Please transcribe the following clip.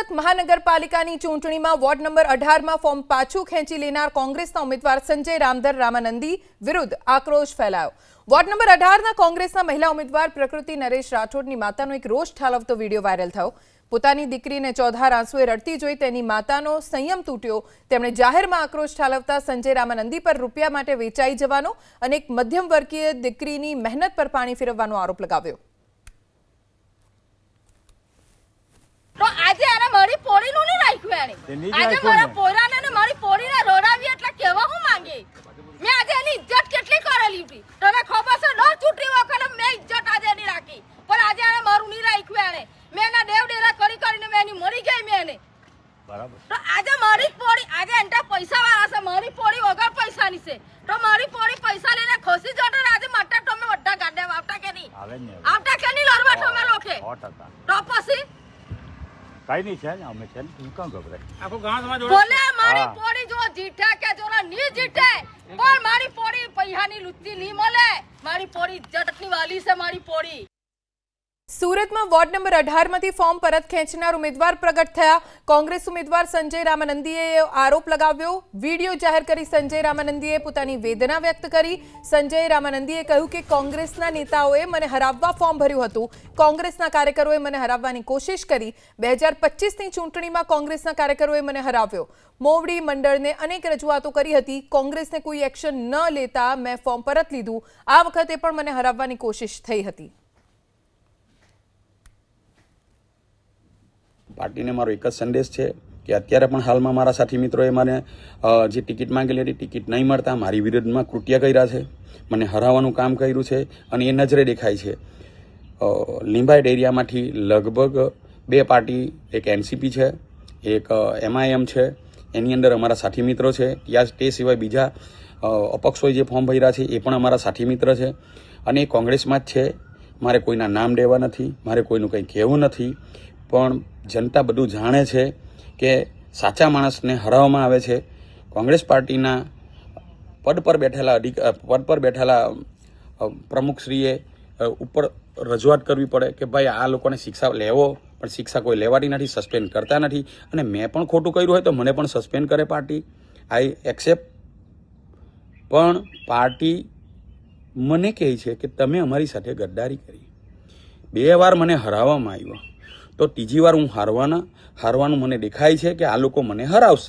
સુરત મહાનગરપાલિકાની ચૂંટણીમાં ward number 18માં form પાછું ખેંચી લેનાર કોંગ્રેસના ઉમેદવાર સંજય રામધર રામાનંદી વિરુદ્ધ આક્રોશ ફેલાયો। વોર્ડ નંબર 18ના કોંગ્રેસના મહિલા ઉમેદવાર પ્રકૃતિ નરેશ રાઠોડની માતાનો એક રોષ ઠાલવતો વિડીયો વાયરલ થયો। પોતાની દીકરીને ચોધાર આંસુએ રડતી જોઈ તેની માતાનો સંયમ તૂટ્યો। તેમણે જાહેરમાં આક્રોશ ઠાલવતા સંજય રામાનંદી પર રૂપિયા માટે વેચાઈ જવાનો અને એક મધ્યમ વર્ગીય દીકરીની મહેનત પર પાણી ફેરવવાનો આરોપ લગાવ્યો। તો આજે આને મારી પોળીનું નહીં રાખ્યું એને આજે મારા પોરાને ને મારી પોળીને રોડાવી એટલે કેવા હું માંગે મેં આજે એની ઇજ્જત કેટલી કરેલી હતી તને ખબર છે ન ચૂંટણી વખતે મેં ઇજ્જત આજે એની રાખી પણ આજે આને મારું નહીં રાખ્યું એને મેં એના દેવ ડેરા કરીને મેં એની મરી ગઈ મેં એને બરાબર તો આજે મારી પોળી આજે એન્ટા પૈસા વાળા છે મારી પોળી વગર પૈસાની છે તો મારી પોળી પૈસા લઈને ખસી જતો આજે માટે તમે બધા ગાડ્યા આવતા કે નહીં આવતા કે નહીં લડવા તમે લોકે તો પછી કઈ નહીં છે અમે છે તું કામ ગભરાય આખો ગામ સમાજ બોલે મારી પોડી જો જીઠા કે જોરા ની જીઠે પણ મારી પોડી પૈસાની લુચ્ચી ની મળે મારી પોડી ઇજ્જતની વાલી છે મારી પોડી। સુરતમાં વોર્ડ નંબર 18માંથી ફોર્મ પરત ખેંચનાર ઉમેદવાર પ્રગટ થયા। કોંગ્રેસ ઉમેદવાર સંજય રામાનંદીએ આરોપ લગાવ્યો। વિડીયો જાહેર કરી સંજય રામાનંદીએ પોતાની વેદના વ્યક્ત કરી। સંજય રામાનંદીએ કહ્યું કે કોંગ્રેસના નેતાઓએ મને હરાવવા ફોર્મ ભર્યું હતું, કોંગ્રેસના કાર્યકરોએ મને હરાવવાની કોશિશ કરી। 2025ની ચૂંટણીમાં કોંગ્રેસના કાર્યકરોએ મને હરાવ્યો। મોવડી મંડળને અનેક રજૂઆતો કરી હતી, કોંગ્રેસને કોઈ એક્શન ન લેતા મેં ફોર્મ પરત લીધું। આ વખતે પણ મને હરાવવાની કોશિશ થઈ હતી। પાર્ટીને મારો એક જ સંદેશ છે કે અત્યારે પણ હાલમાં મારા સાથી મિત્રોએ મને જે ટિકિટ માંગેલી હતી ટિકિટ નહીં મળતા મારી વિરુદ્ધમાં કૃત્ય કર્યા છે, મને હરાવવાનું કામ કર્યું છે અને એ નજરે દેખાય છે। લિંબાયત એરિયામાંથી લગભગ 2 પાર્ટી, એક એનસીપી છે, એક MIM છે, એની અંદર અમારા સાથી મિત્રો છે। તે સિવાય બીજા અપક્ષોએ જે ફોર્મ ભર્યા છે એ પણ અમારા સાથી મિત્ર છે અને એ કોંગ્રેસમાં જ છે। મારે કોઈના નામ દેવા નથી, મારે કોઈનું કંઈ કહેવું નથી, પણ જનતા બધું જાણે છે કે સાચા માણસને હરાવવામાં આવે છે। કોંગ્રેસ પાર્ટીના પદ પર બેઠેલા પ્રમુખશ્રીએ ઉપર રજૂઆત કરવી પડે કે ભાઈ આ લોકોને શિક્ષા લેવો, પણ શિક્ષા કોઈ લેવાતી નથી, સસ્પેન્ડ કરતા નથી અને મેં પણ ખોટું કર્યું હોય તો મને પણ સસ્પેન્ડ કરે પાર્ટી, આઈ એક્સેપ્ટ। પણ પાર્ટી મને કહે છે કે તમે અમારી સાથે ગદ્દારી કરી, 2 વાર મને હરાવવામાં આવ્યો, તો ત્રીજી વાર હું હારવાનું મને દેખાય છે કે આ લોકો મને હરાવશે।